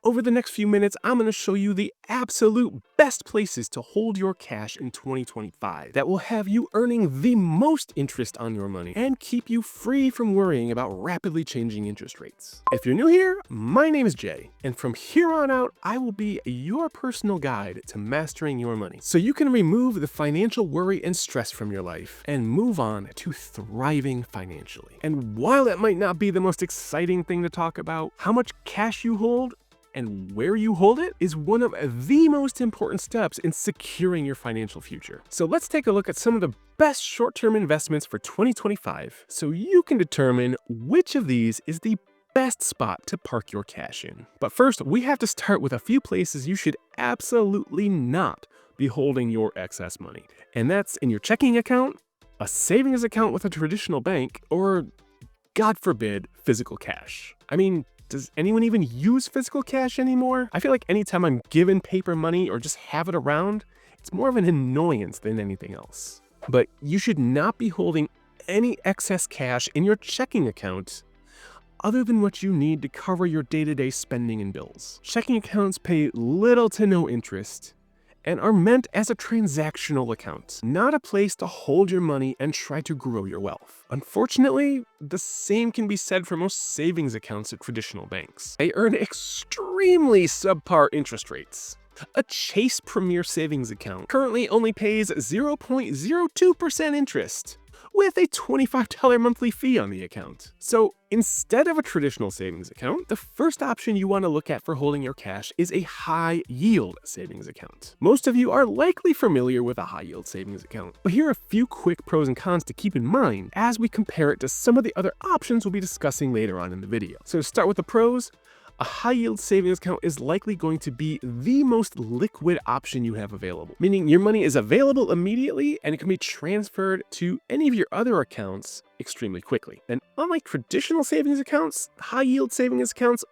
Over the next few minutes, I'm going to show you the absolute best places to hold your cash in 2025 that will have you earning the most interest on your money and keep you free from worrying about rapidly changing interest rates. If you're new here, my name is Jay, and from here on out, I will be your personal guide to mastering your money so you can remove the financial worry and stress from your life and move on to thriving financially. And while it might not be the most exciting thing to talk about, how much cash you hold and where you hold it is one of the most important steps in securing your financial future. So let's take a look at some of the best short-term investments for 2025 so you can determine which of these is the best spot to park your cash in. But first, we have to start with a few places you should absolutely not be holding your excess money. And that's in your checking account, a savings account with a traditional bank, or, God forbid, physical cash. I mean, does anyone even use physical cash anymore? I feel like anytime I'm given paper money or just have it around, it's more of an annoyance than anything else. But you should not be holding any excess cash in your checking account other than what you need to cover your day-to-day spending and bills. Checking accounts pay little to no interest and are meant as a transactional account, not a place to hold your money and try to grow your wealth. Unfortunately, the same can be said for most savings accounts at traditional banks. They earn extremely subpar interest rates. A Chase Premier savings account currently only pays 0.02% interest, with a $25 monthly fee on the account. So instead of a traditional savings account, the first option you want to look at for holding your cash is a high yield savings account. Most of you are likely familiar with a high yield savings account, but here are a few quick pros and cons to keep in mind as we compare it to some of the other options we'll be discussing later on in the video. So to start with the pros, a high-yield savings account is likely going to be the most liquid option you have available, meaning your money is available immediately and it can be transferred to any of your other accounts extremely quickly. And unlike traditional savings accounts, high-yield savings accounts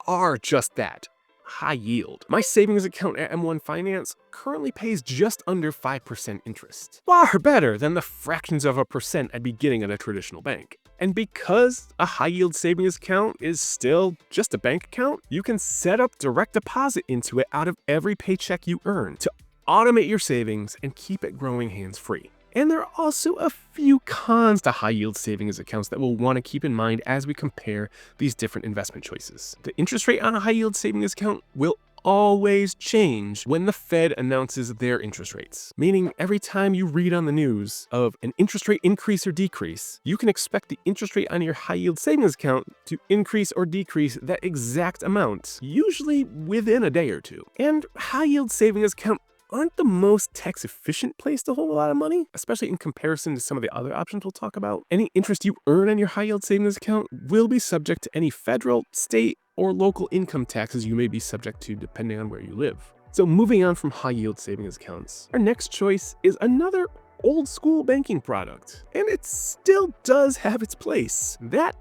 are just that. High yield. My savings account at M1 Finance currently pays just under 5% interest, far better than the fractions of a percent I'd be getting at a traditional bank. And because a high yield savings account is still just a bank account, you can set up direct deposit into it out of every paycheck you earn to automate your savings and keep it growing hands-free. And there are also a few cons to high-yield savings accounts that we'll want to keep in mind as we compare these different investment choices. The interest rate on a high-yield savings account will always change when the Fed announces their interest rates. Meaning every time you read on the news of an interest rate increase or decrease, you can expect the interest rate on your high-yield savings account to increase or decrease that exact amount, usually within a day or two. And high-yield savings account aren't the most tax-efficient place to hold a lot of money, especially in comparison to some of the other options we'll talk about. Any interest you earn on your high-yield savings account will be subject to any federal, state, or local income taxes you may be subject to depending on where you live. So moving on from high-yield savings accounts, our next choice is another old-school banking product, and it still does have its place. That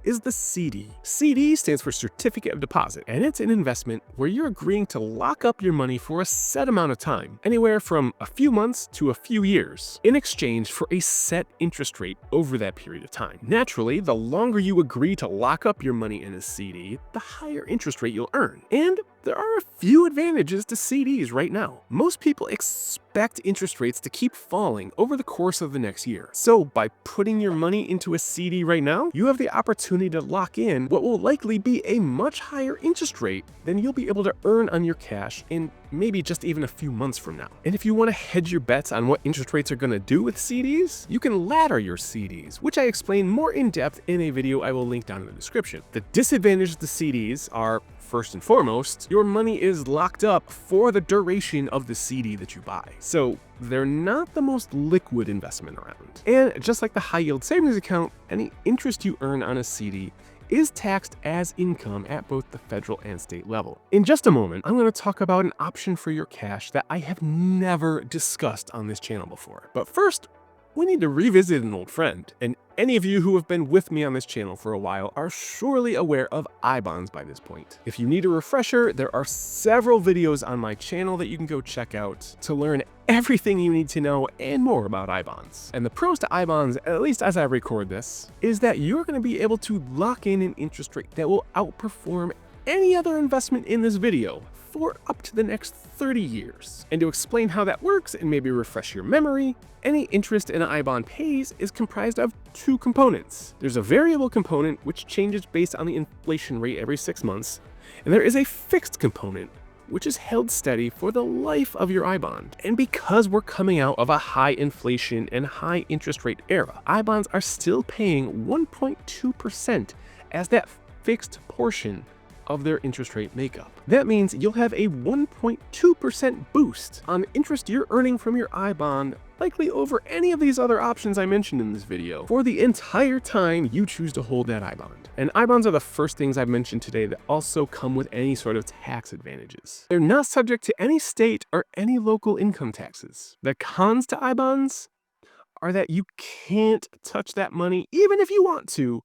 is the CD. CD stands for Certificate of Deposit, and it's an investment where you're agreeing to lock up your money for a set amount of time, anywhere from a few months to a few years, in exchange for a set interest rate over that period of time. Naturally, the longer you agree to lock up your money in a CD, the higher interest rate you'll earn. And there are a few advantages to CDs right now. Most people expect interest rates to keep falling over the course of the next year. So by putting your money into a CD right now, you have the opportunity to lock in what will likely be a much higher interest rate than you'll be able to earn on your cash in maybe just even a few months from now. And if you want to hedge your bets on what interest rates are going to do with CDs, you can ladder your CDs, which I explain more in depth in a video I will link down in the description. The disadvantages to CDs are, first and foremost, your money is locked up for the duration of the CD that you buy. So they're not the most liquid investment around. And just like the high yield savings account, any interest you earn on a CD is taxed as income at both the federal and state level. In just a moment, I'm going to talk about an option for your cash that I have never discussed on this channel before. But first, we need to revisit an old friend. And any of you who have been with me on this channel for a while are surely aware of I-bonds by this point. If you need a refresher, there are several videos on my channel that you can go check out to learn everything you need to know and more about I-bonds. And the pros to I-bonds, at least as I record this, is that you're going to be able to lock in an interest rate that will outperform any other investment in this video for up to the next 30 years. And to explain how that works and maybe refresh your memory, any interest an I-bond pays is comprised of two components. There's a variable component which changes based on the inflation rate every 6 months, and there is a fixed component which is held steady for the life of your I-bond. And because we're coming out of a high inflation and high interest rate era, I-bonds are still paying 1.2% as that fixed portion of their interest rate makeup. That means you'll have a 1.2% boost on interest you're earning from your I-bond, likely over any of these other options I mentioned in this video, for the entire time you choose to hold that I-bond. And I-bonds are the first things I've mentioned today that also come with any sort of tax advantages. They're not subject to any state or any local income taxes. The cons to I-bonds are that you can't touch that money even if you want to,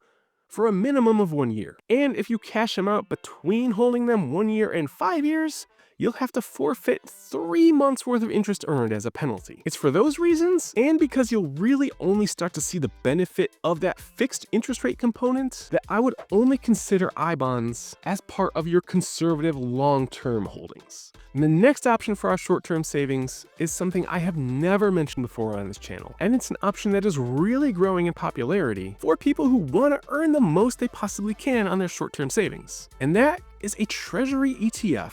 for a minimum of 1 year. And if you cash them out between holding them 1 year and 5 years, you'll have to forfeit 3 months worth of interest earned as a penalty. It's for those reasons, and because you'll really only start to see the benefit of that fixed interest rate component, that I would only consider I-bonds as part of your conservative long-term holdings. And the next option for our short-term savings is something I have never mentioned before on this channel, and it's an option that is really growing in popularity for people who want to earn the most they possibly can on their short-term savings. And that is a Treasury ETF,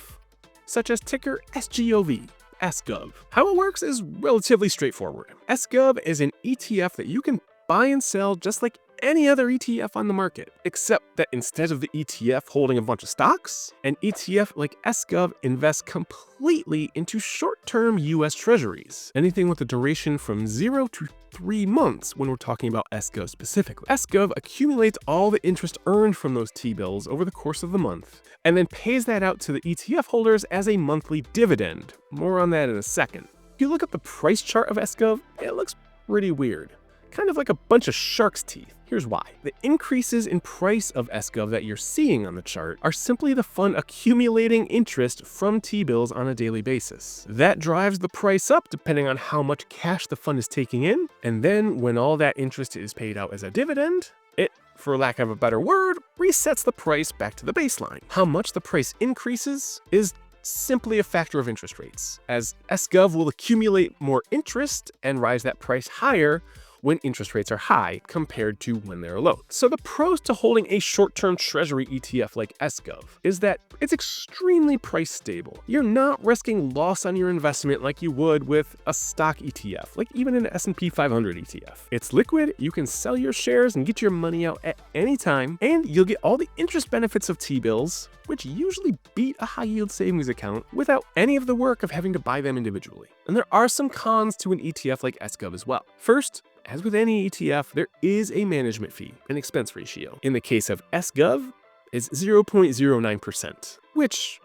such as ticker SGOV, SGOV. How it works is relatively straightforward. SGOV is an ETF that you can buy and sell just like any other ETF on the market, except that instead of the ETF holding a bunch of stocks, an ETF like SGOV invests completely into short-term US Treasuries, anything with a duration from 0 to 3 months when we're talking about SGOV specifically. SGOV accumulates all the interest earned from those T-bills over the course of the month, and then pays that out to the ETF holders as a monthly dividend. More on that in a second. If you look at the price chart of SGOV, it looks pretty weird. Kind of like a bunch of shark's teeth. Here's why. The increases in price of SGOV that you're seeing on the chart are simply the fund accumulating interest from T-bills on a daily basis. That drives the price up depending on how much cash the fund is taking in, and then when all that interest is paid out as a dividend, it, for lack of a better word, resets the price back to the baseline. How much the price increases is simply a factor of interest rates, as SGOV will accumulate more interest and rise that price higher when interest rates are high compared to when they're low. So the pros to holding a short-term Treasury ETF like SGOV is that it's extremely price stable. You're not risking loss on your investment like you would with a stock ETF, like even an S&P 500 ETF. It's liquid, you can sell your shares and get your money out at any time, and you'll get all the interest benefits of T-bills, which usually beat a high-yield savings account, without any of the work of having to buy them individually. And there are some cons to an ETF like SGOV as well. First, as with any ETF, there is a management fee, an expense ratio. In the case of SGOV, it's 0.09%, which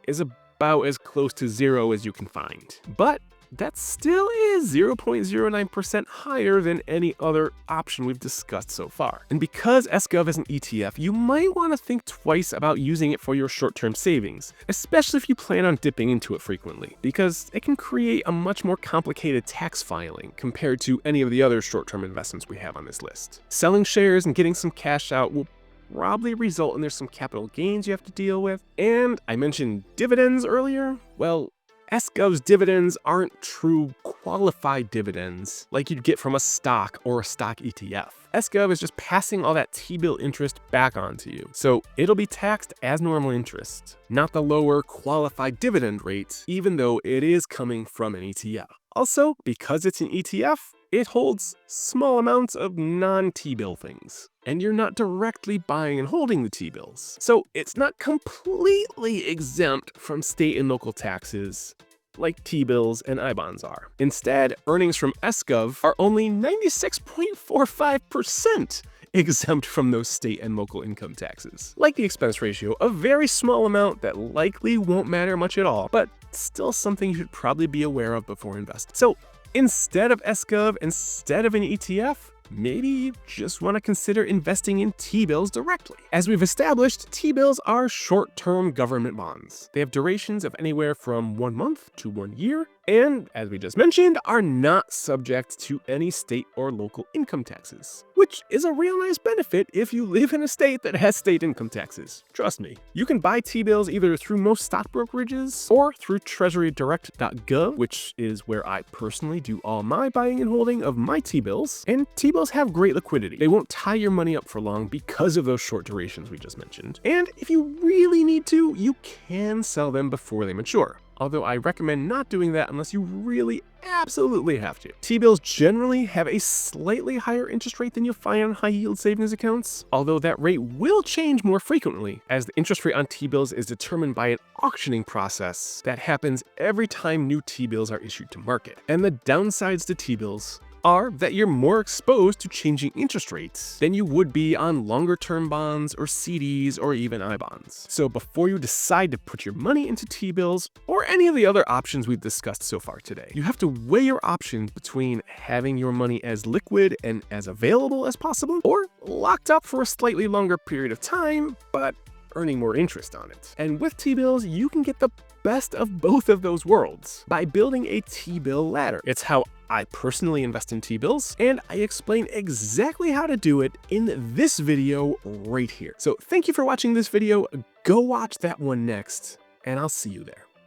is about as close to zero as you can find. But that still is 0.09% higher than any other option we've discussed so far. And because SGOV is an ETF, you might want to think twice about using it for your short-term savings, especially if you plan on dipping into it frequently, because it can create a much more complicated tax filing compared to any of the other short-term investments we have on this list. Selling shares and getting some cash out will probably result in there's some capital gains you have to deal with. And I mentioned dividends earlier. Well, SGOV's dividends aren't true qualified dividends like you'd get from a stock or a stock ETF. SGOV is just passing all that T-bill interest back onto you. So it'll be taxed as normal interest, not the lower qualified dividend rate, even though it is coming from an ETF. Also, because it's an ETF, it holds small amounts of non-T-bill things, and you're not directly buying and holding the T-bills. So it's not completely exempt from state and local taxes like T-bills and I-bonds are. Instead, earnings from SGOV are only 96.45% exempt from those state and local income taxes. Like the expense ratio, a very small amount that likely won't matter much at all, but still something you should probably be aware of before investing. So instead of SGOV, instead of an ETF, maybe you just want to consider investing in T-bills directly. As we've established, T-bills are short-term government bonds. They have durations of anywhere from 1 month to 1 year, and, as we just mentioned, are not subject to any state or local income taxes, which is a real nice benefit if you live in a state that has state income taxes. Trust me. You can buy T-bills either through most stock brokerages or through treasurydirect.gov, which is where I personally do all my buying and holding of my T-bills. And T-bills have great liquidity. They won't tie your money up for long because of those short durations we just mentioned. And if you really need to, you can sell them before they mature. Although I recommend not doing that unless you really absolutely have to. T-bills generally have a slightly higher interest rate than you'll find on high-yield savings accounts, although that rate will change more frequently, as the interest rate on T-bills is determined by an auctioning process that happens every time new T-bills are issued to market. And the downsides to T-bills are that you're more exposed to changing interest rates than you would be on longer-term bonds or CDs or even I-bonds. So before you decide to put your money into T-bills or any of the other options we've discussed so far today, you have to weigh your options between having your money as liquid and as available as possible, or locked up for a slightly longer period of time, but earning more interest on it. And with T-bills, you can get the best of both of those worlds by building a T-bill ladder. It's how I personally invest in T-bills, and I explain exactly how to do it in this video right here. So thank you for watching this video. Go watch that one next, and I'll see you there.